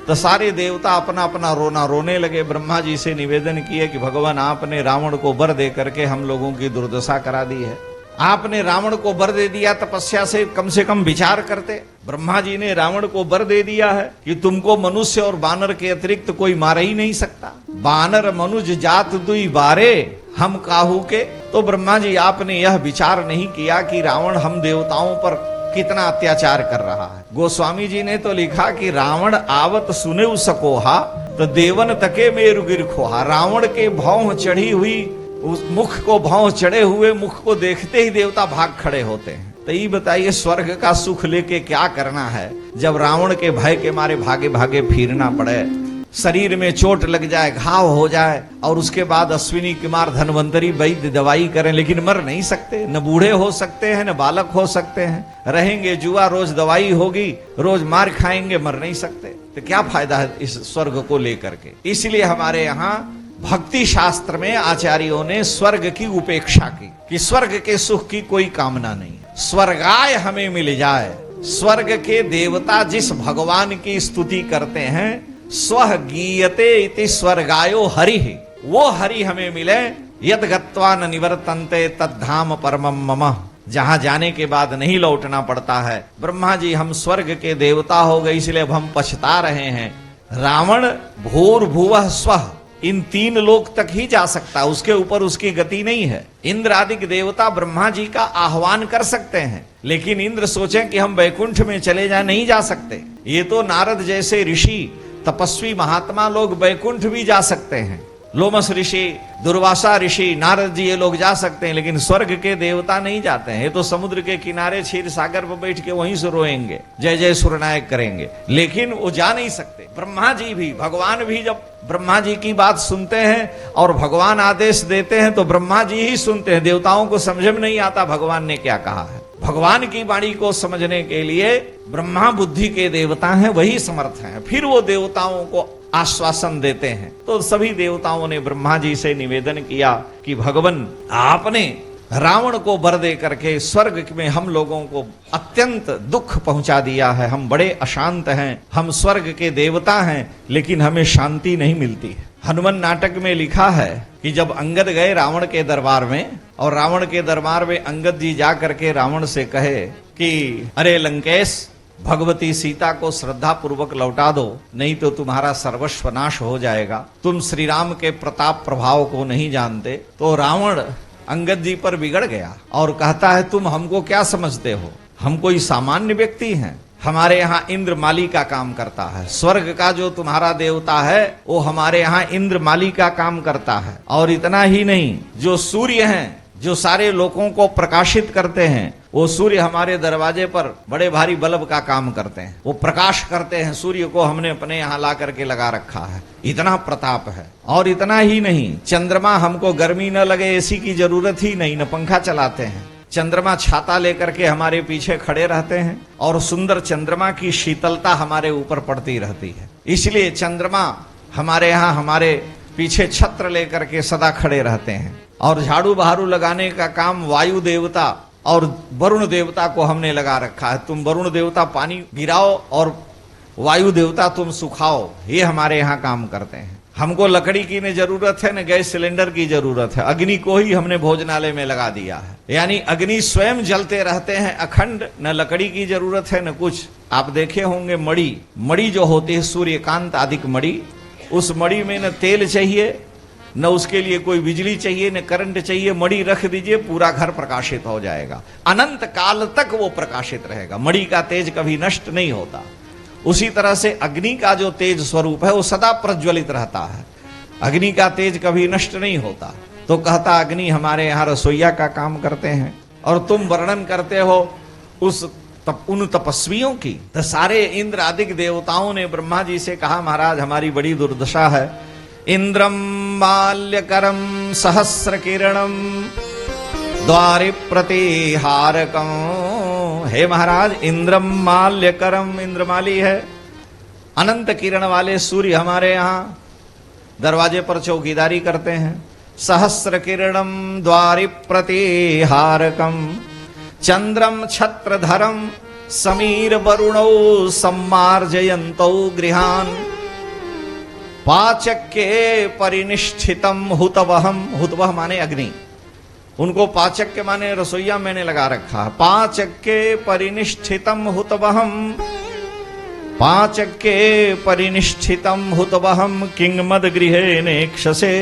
तो सारे देवता अपना अपना रोना रोने लगे। ब्रह्मा जी से निवेदन किए कि भगवान आपने रावण को वर दे करके हम लोगों की दुर्दशा करा दी है। आपने रावण को वर दे दिया, तपस्या से कम विचार करते। ब्रह्मा जी ने रावण को वर दे दिया है कि तुमको मनुष्य और बानर के अतिरिक्त कोई मार ही नहीं सकता। बानर मनुज जात दुई बारे हम काहू के। तो ब्रह्मा जी आपने यह विचार नहीं किया कि रावण हम देवताओं पर कितना अत्याचार कर रहा है। गोस्वामी जी ने तो लिखा कि रावण आवत सुने सकोहा तो देवन तके मेरु गिर खोहा। रावण के भौं चढ़ी हुई उस मुख को, भौं चढ़े हुए मुख को देखते ही देवता भाग खड़े होते हैं। तो ये बताइए स्वर्ग का सुख लेके क्या करना है जब रावण के भय के मारे भागे भागे फिरना पड़े, शरीर में चोट लग जाए, घाव हो जाए और उसके बाद अश्विनी कुमार धनवंतरी वैद्य दवाई करें लेकिन मर नहीं सकते। न बूढ़े हो सकते हैं न बालक हो सकते हैं, रहेंगे जुआ, रोज दवाई होगी, रोज मार खाएंगे, मर नहीं सकते। तो क्या फायदा है इस स्वर्ग को लेकर के। इसलिए हमारे यहाँ भक्ति शास्त्र में आचार्यों ने स्वर्ग की उपेक्षा की कि स्वर्ग के सुख की कोई कामना नहीं, स्वर्गाय हमें मिल जाए। स्वर्ग के देवता जिस भगवान की स्तुति करते हैं, स्वह गीयते इति स्वर्गायो हरि, वो हरि हमें मिले। यद गत्वा न निवर्तन्ते तद्धाम परमम मम, जहां जाने के बाद नहीं लौटना पड़ता है। ब्रह्मा जी हम स्वर्ग के देवता हो गए इसलिए अब हम पछता रहे हैं। रावण भूर्भुवः स्वः इन 3 लोक तक ही जा सकता, उसके ऊपर उसकी गति नहीं है। इंद्र आदि देवता ब्रह्मा जी का आह्वान कर सकते हैं लेकिन इंद्र सोचें कि हम वैकुंठ में चले जाए, नहीं जा सकते। ये तो नारद जैसे ऋषि, तपस्वी महात्मा लोग वैकुंठ भी जा सकते हैं। लोमस ऋषि, दुर्वासा ऋषि, नारद जी ये लोग जा सकते हैं लेकिन स्वर्ग के देवता नहीं जाते हैं। ये तो समुद्र के किनारे क्षीर सागर पर बैठ के वहीं से रोएंगे, जय जय सुरनायक करेंगे, लेकिन वो जा नहीं सकते। ब्रह्मा जी भी, भगवान भी जब ब्रह्मा जी की बात सुनते हैं और भगवान आदेश देते हैं तो ब्रह्मा जी ही सुनते हैं। देवताओं को समझ में नहीं आता भगवान ने क्या कहा है। भगवान की वाणी को समझने के लिए ब्रह्मा बुद्धि के देवता हैं, वही समर्थ हैं। फिर वो देवताओं को आश्वासन देते हैं। तो सभी देवताओं ने ब्रह्मा जी से निवेदन किया कि भगवान आपने रावण को वर दे करके स्वर्ग में हम लोगों को अत्यंत दुख पहुंचा दिया है। हम बड़े अशांत हैं, हम स्वर्ग के देवता हैं लेकिन हमें शांति नहीं मिलती है। हनुमान नाटक में लिखा है कि जब अंगद गए रावण के दरबार में और रावण के दरबार में अंगद जी जा करके रावण से कहे कि अरे लंकेश, भगवती सीता को श्रद्धा पूर्वक लौटा दो, नहीं तो तुम्हारा सर्वस्व नाश हो जाएगा। तुम श्री राम के प्रताप प्रभाव को नहीं जानते। तो रावण अंगद जी पर बिगड़ गया और कहता है तुम हमको क्या समझते हो, हम कोई सामान्य व्यक्ति हैं। हमारे यहाँ इंद्र माली का काम करता है, स्वर्ग का जो तुम्हारा देवता है वो हमारे यहाँ इंद्र माली का काम करता है। और इतना ही नहीं, जो सूर्य हैं, जो सारे लोगों को प्रकाशित करते हैं, वो सूर्य हमारे दरवाजे पर बड़े भारी बल्ब का काम करते हैं, वो प्रकाश करते हैं। सूर्य को हमने अपने यहाँ ला करके लगा रखा है, इतना प्रताप है। और इतना ही नहीं, चंद्रमा, हमको गर्मी न लगे एसी की जरूरत ही नहीं, न पंखा चलाते हैं। चंद्रमा छाता लेकर के हमारे पीछे खड़े रहते हैं और सुंदर चंद्रमा की शीतलता हमारे ऊपर पड़ती रहती है। इसलिए चंद्रमा हमारे यहाँ हमारे पीछे छत्र लेकर के सदा खड़े रहते हैं। और झाड़ू बहारू लगाने का काम वायु देवता और वरुण देवता को हमने लगा रखा है। तुम वरुण देवता पानी गिराओ और वायु देवता तुम सुखाओ, ये हमारे यहाँ काम करते हैं। हमको लकड़ी की न जरूरत है न गैस सिलेंडर की जरूरत है, अग्नि को ही हमने भोजनालय में लगा दिया है। यानी अग्नि स्वयं जलते रहते हैं अखंड, न लकड़ी की जरूरत है न कुछ। आप देखे होंगे मड़ी जो होती है सूर्यकांत आदि मड़ी, उस मड़ी में न तेल चाहिए न उसके लिए कोई बिजली चाहिए न करंट चाहिए। मड़ी रख दीजिए, पूरा घर प्रकाशित हो जाएगा, अनंत काल तक वो प्रकाशित रहेगा। मड़ी का तेज कभी नष्ट नहीं होता। उसी तरह से अग्नि का जो तेज स्वरूप है वो सदा प्रज्वलित रहता है, अग्नि का तेज कभी नष्ट नहीं होता। तो कहता अग्नि हमारे यहाँ रसोईया का काम करते हैं। और तुम वर्णन करते हो उन तपस्वियों की। तो सारे इंद्र आदि देवताओं ने ब्रह्मा जी से कहा महाराज हमारी बड़ी दुर्दशा है। इंद्रम बाल्यकरम सहस्र किरणम द्वारि प्रतिहारकम। हे महाराज, इंद्रम माल्यकरम, इंद्रमाली है, अनंत किरण वाले सूर्य हमारे यहाँ दरवाजे पर चौकीदारी करते हैं। सहस्र किरणम द्वारि प्रतिहारकम चंद्रम छत्रधरम समीर वरुणौ सम्मार्जयन्तौ गृहान पाचक्ये परिनिष्ठितम हुतवहम, हुतवह माने अग्नि, उनको पाचक्य माने रसोईया मैंने लगा रखा। पाचक्ये परिनिष्ठितम हुतवहम, पाचक्ये परिनिष्ठितम हुतवहम किंगमद गृहे नेक्षसे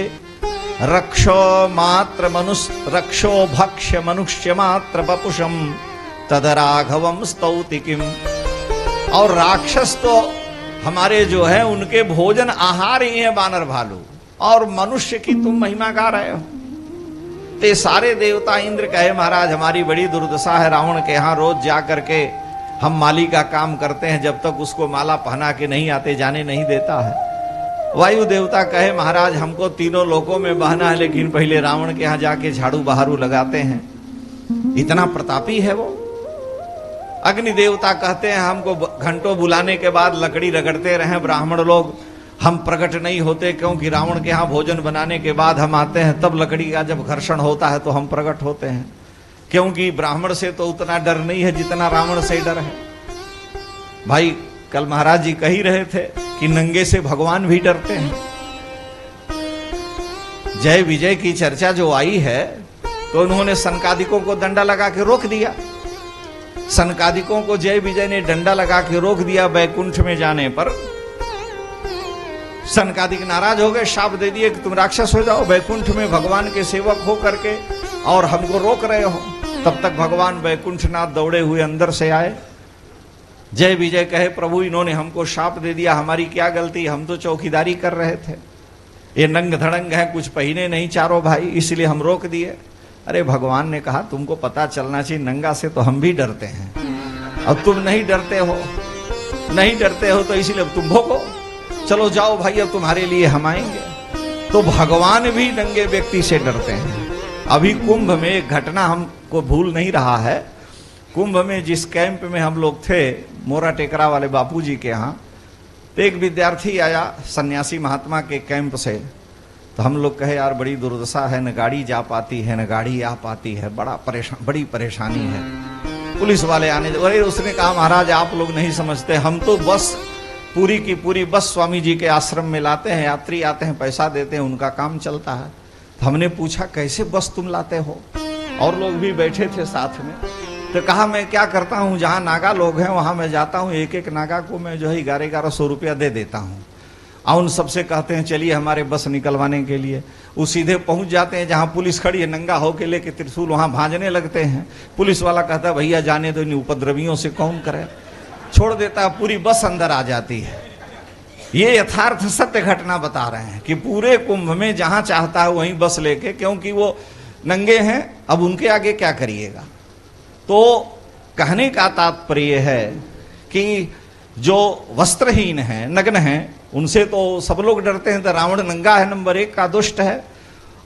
रक्षो मात्र मनुष्य रक्षो भक्ष्य मनुष्य मात्र वपुषम तदराघवम स्तौति किम। और राक्षस तो हमारे जो है उनके भोजन आहार ही है बानर भालू, और मनुष्य की तुम महिमा गा रहे हो। ते सारे देवता इंद्र कहे महाराज हमारी बड़ी दुर्दशा है, रावण के यहाँ रोज जा करके हम माली का काम करते हैं, जब तक उसको माला पहना के नहीं आते जाने नहीं देता है। वायु देवता कहे महाराज हमको तीनों लोकों में बहना है, लेकिन पहले रावण के यहाँ जाके झाड़ू बहारू लगाते हैं, इतना प्रतापी है वो। अग्नि देवता कहते हैं हमको घंटों बुलाने के बाद लकड़ी रगड़ते रहे ब्राह्मण लोग, हम प्रकट नहीं होते, क्योंकि रावण के यहाँ भोजन बनाने के बाद हम आते हैं, तब लकड़ी का जब घर्षण होता है तो हम प्रकट होते हैं, क्योंकि ब्राह्मण से तो उतना डर नहीं है जितना रावण से डर है। भाई कल महाराज जी कह ही रहे थे कि नंगे से भगवान भी डरते हैं। जय विजय की चर्चा जो आई है तो उन्होंने सनकादिकों को डंडा लगा के रोक दिया। सनकादिकों को जय विजय ने डंडा लगा के रोक दिया वैकुंठ में जाने पर। सनकादिक नाराज हो गए, शाप दे दिए कि तुम राक्षस हो जाओ, वैकुंठ में भगवान के सेवक हो करके और हमको रोक रहे हो। तब तक भगवान वैकुंठनाथ दौड़े हुए अंदर से आए। जय विजय कहे प्रभु इन्होंने हमको शाप दे दिया, हमारी क्या गलती, हम तो चौकीदारी कर रहे थे, ये नंग धड़ंग है, कुछ पहने नहीं चारों भाई, इसलिए हम रोक दिए। अरे भगवान ने कहा तुमको पता चलना चाहिए, नंगा से तो हम भी डरते हैं और तुम नहीं डरते हो, नहीं डरते हो तो इसलिए अब तुम भोगो, चलो जाओ भाई अब तुम्हारे लिए हम आएंगे। तो भगवान भी नंगे व्यक्ति से डरते हैं। अभी कुंभ में एक घटना हमको भूल नहीं रहा है। कुंभ में जिस कैंप में हम लोग थे मोरा टेकरा वाले बापूजी के यहाँ, तो एक विद्यार्थी आया सन्यासी महात्मा के कैंप से। तो हम लोग कहे यार बड़ी दुर्दशा है, न गाड़ी जा पाती है न गाड़ी आ पाती है, बड़ी परेशानी है, पुलिस वाले आने। अरे उसने कहा महाराज आप लोग नहीं समझते, हम तो बस पूरी की पूरी बस स्वामी जी के आश्रम में लाते हैं, यात्री आते हैं पैसा देते हैं, उनका काम चलता है। तो हमने पूछा कैसे बस तुम लाते हो, और लोग भी बैठे थे साथ में। तो कहा मैं क्या करता हूँ, जहाँ नागा लोग हैं वहाँ मैं जाता हूँ, एक एक नागा को मैं जो है 1100 रुपया दे देता हूँ, और उन सबसे कहते हैं चलिए हमारे बस निकलवाने के लिए। वो सीधे पहुंच जाते हैं जहाँ पुलिस खड़ी है, नंगा होके लेके त्रिशूल वहाँ भांजने लगते हैं। पुलिस वाला कहता है भैया जाने दो, इन उपद्रवियों से कौन करे, छोड़ देता है, पूरी बस अंदर आ जाती है। ये यथार्थ सत्य घटना बता रहे हैं कि पूरे कुंभ में जहां चाहता है वहीं बस लेके, क्योंकि वो नंगे हैं, अब उनके आगे क्या करिएगा। तो कहने का तात्पर्य है कि जो वस्त्रहीन है, नग्न है, उनसे तो सब लोग डरते हैं। तो रावण नंगा है, नंबर 1 का दुष्ट है,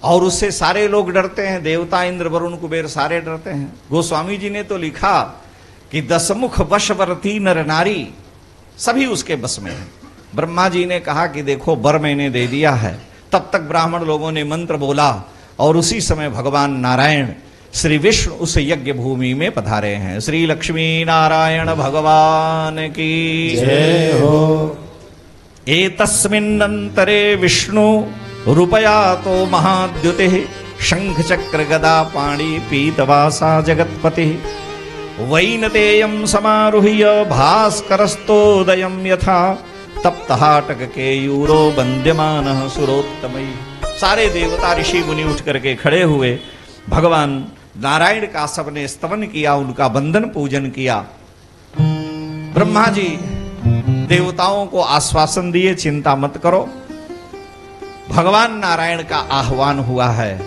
और उससे सारे लोग डरते हैं, देवता इंद्र वरुण कुबेर सारे डरते हैं। गोस्वामी जी ने तो लिखा कि 10 मुख वशवर्ती नर नारी सभी उसके बस में है। ब्रह्मा जी ने कहा कि देखो वर मैंने दे दिया है, तब तक ब्राह्मण लोगों ने मंत्र बोला, और उसी समय भगवान नारायण श्री विष्णु उस यज्ञ भूमि में पधारे हैं। श्री लक्ष्मी नारायण भगवान की जय हो। एतस्मिन्नन्तरे विष्णु रूपया तो महाद्युतिः शंख चक्र गदा पाणि पीतवासा जगत्पति वैनतेयं समारुह्य भास्करस्तोदयं यथा तप्तहाटक के यूरो बंद्यमानः सुरोत्तमई। सारे देवता ऋषि मुनि उठ करके खड़े हुए, भगवान नारायण का सबने स्तवन किया, उनका वंदन पूजन किया। ब्रह्मा जी देवताओं को आश्वासन दिए चिंता मत करो, भगवान नारायण का आह्वान हुआ है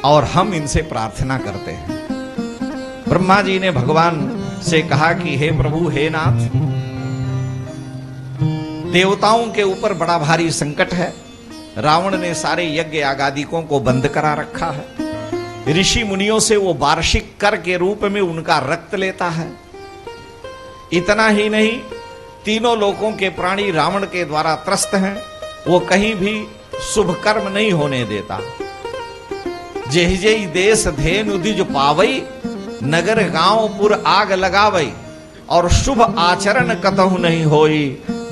और हम इनसे प्रार्थना करते हैं। ब्रह्मा जी ने भगवान से कहा कि हे प्रभु हे नाथ, देवताओं के ऊपर बड़ा भारी संकट है, रावण ने सारे यज्ञ यागादिकों को बंद करा रखा है, ऋषि मुनियों से वो वार्षिक कर के रूप में उनका रक्त लेता है। इतना ही नहीं, तीनों लोकों के प्राणी रावण के द्वारा त्रस्त हैं, वो कहीं भी शुभ कर्म नहीं होने देता। जेहि जेहि देश धेनु द्विज पावई, नगर गांव पुर आग लगावई, और शुभ आचरण कतहु नहीं होई,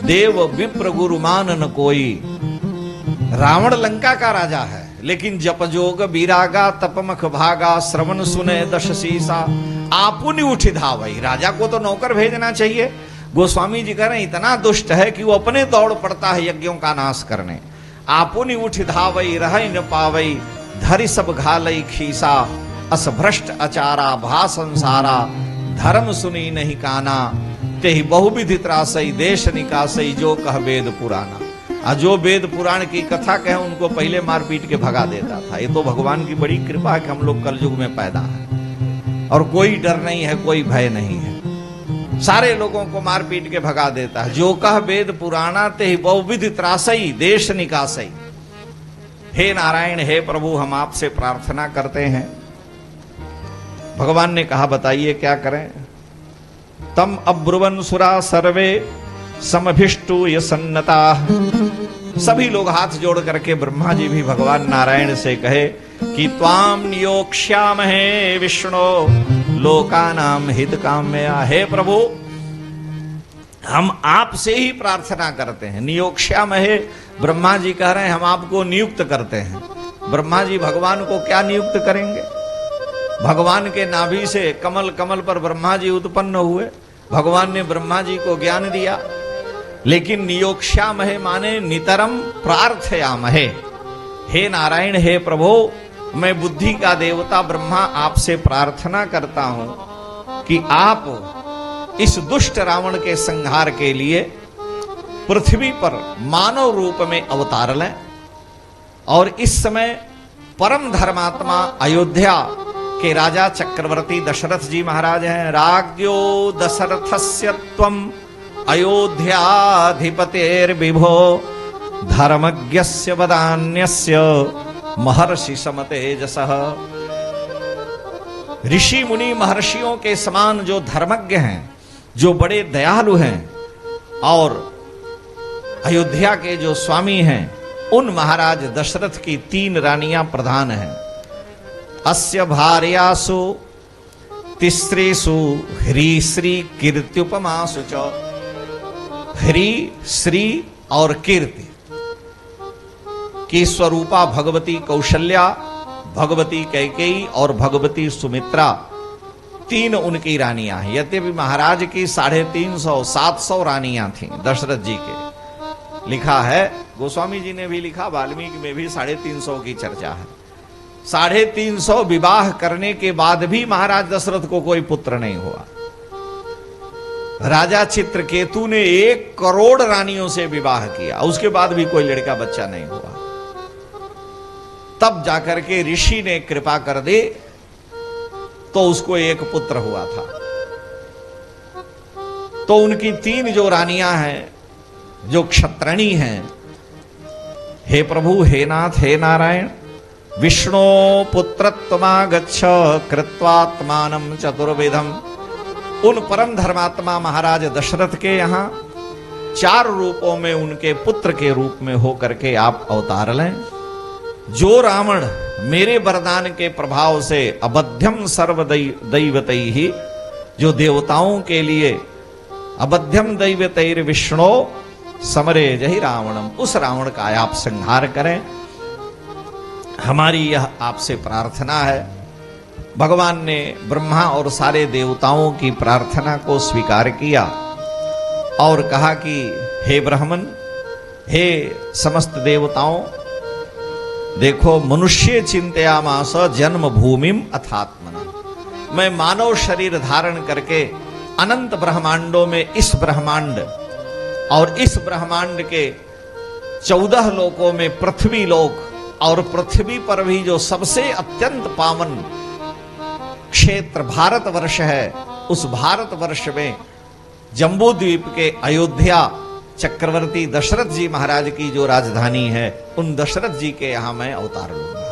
देव विप्र गुरु मान न कोई। रावण लंका का राजा है, लेकिन जप जोग बीरागा तपमख भागा श्रवण सुने दश शीसा आपुनि उठि धावई। राजा को तो नौकर भेजना चाहिए, गोस्वामी जी कह रहे हैं इतना दुष्ट है कि वो अपने दौड़ पड़ता है यज्ञों का नाश करने। आपुनि उठि धावई रहै न पावई धरि सब घालई खीसा अस भ्रष्ट अचारा भा संसारा धर्म सुनी नहीं काना तेहि बहुविधि त्रासई देश निकासई जो कह वेद पुराना। जो वेद पुराण की कथा कहे उनको पहले मार पीट के भगा देता था। ये तो भगवान की बड़ी कृपा है कि हम लोग कलयुग में पैदा हैं और कोई डर नहीं है, कोई भय नहीं है, सारे लोगों को मार पीट के भगा देता है। जो कह वेद पुराना ते बहुविधि त्रासई देश निकासई। हे नारायण, हे प्रभु, हम आपसे प्रार्थना करते हैं। भगवान ने कहा बताइए क्या करें। तम अब्रुवन सुरा सर्वे समभिष्टु यसन्नता। सभी लोग हाथ जोड़ करके ब्रह्मा जी भी भगवान नारायण से कहे कि त्वाम नियोक्ष्यामहे विष्णु लोकानाम हित काम्या। हे प्रभु, हम आपसे ही प्रार्थना करते हैं। नियोक्ष्यामहे, ब्रह्मा जी कह रहे हैं हम आपको नियुक्त करते हैं। ब्रह्मा जी भगवान को क्या नियुक्त करेंगे? भगवान के नाभि से कमल, कमल पर ब्रह्मा जी उत्पन्न हुए, भगवान ने ब्रह्मा जी को ज्ञान दिया। लेकिन नियोक्ष्यामहे माने नितरम प्रार्थयामहे। हे नारायण, हे प्रभु, मैं बुद्धि का देवता ब्रह्मा आपसे प्रार्थना करता हूं कि आप इस दुष्ट रावण के संहार के लिए पृथ्वी पर मानव रूप में अवतार लें। और इस समय परम धर्मात्मा अयोध्या के राजा चक्रवर्ती दशरथ जी महाराज हैं। राज्ञो दशरथस्य त्वम् अयोध्याधिपतेर्विभो धर्मज्ञस्य वदान्यस्य महर्षि समतेजसः। ऋषि मुनि महर्षियों के समान जो धर्मज्ञ हैं, जो बड़े दयालु हैं और अयोध्या के जो स्वामी हैं, उन महाराज दशरथ की 3 रानियां प्रधान हैं। अस्य भार्यासु तिस्रेषु ह्री श्री कीर्त्युपमासु च। ह्री, श्री और कीर्ति की स्वरूपा भगवती कौशल्या, भगवती कैकेयी और भगवती सुमित्रा 3 उनकी रानियां हैं। यद्यपि महाराज की 350 700 रानियां थीं दशरथ जी के। लिखा है, गोस्वामी जी ने भी लिखा, वाल्मीकि में भी 350 की चर्चा है। 350 विवाह करने के बाद भी महाराज दशरथ को कोई पुत्र नहीं हुआ। राजा चित्रकेतु ने 1 करोड़ रानियों से विवाह किया, उसके बाद भी कोई लड़का बच्चा नहीं हुआ। तब जाकर के ऋषि ने कृपा कर दी तो उसको 1 पुत्र हुआ था। तो उनकी 3 जो रानियां हैं, जो क्षत्रणी हैं, हे प्रभु, हे नाथ, हे नारायण, विष्णु पुत्रत्वमागच्छ कृत्वात्मानं चतुर्विधम। उन परम धर्मात्मा महाराज दशरथ के यहां 4 रूपों में उनके पुत्र के रूप में होकर के आप अवतार लें। जो रावण मेरे वरदान के प्रभाव से अबध्यम सर्वदैवतैहि, जो देवताओं के लिए अबध्यम दैवतैर विष्णु समरे जहि रावणम, उस रावण का आप संहार करें। हमारी यह आपसे प्रार्थना है। भगवान ने ब्रह्मा और सारे देवताओं की प्रार्थना को स्वीकार किया और कहा कि हे ब्राह्मण, हे समस्त देवताओं, देखो मनुष्य चिंतयामास जन्म भूमिम अथात्मना। मैं मानव शरीर धारण करके अनंत ब्रह्मांडों में इस ब्रह्मांड और इस ब्रह्मांड के 14 लोकों में पृथ्वी लोक और पृथ्वी पर भी जो सबसे अत्यंत पावन क्षेत्र भारतवर्ष है, उस भारतवर्ष में जम्बू द्वीप के अयोध्या चक्रवर्ती दशरथ जी महाराज की जो राजधानी है, उन दशरथ जी के यहां मैं अवतार लूंगा।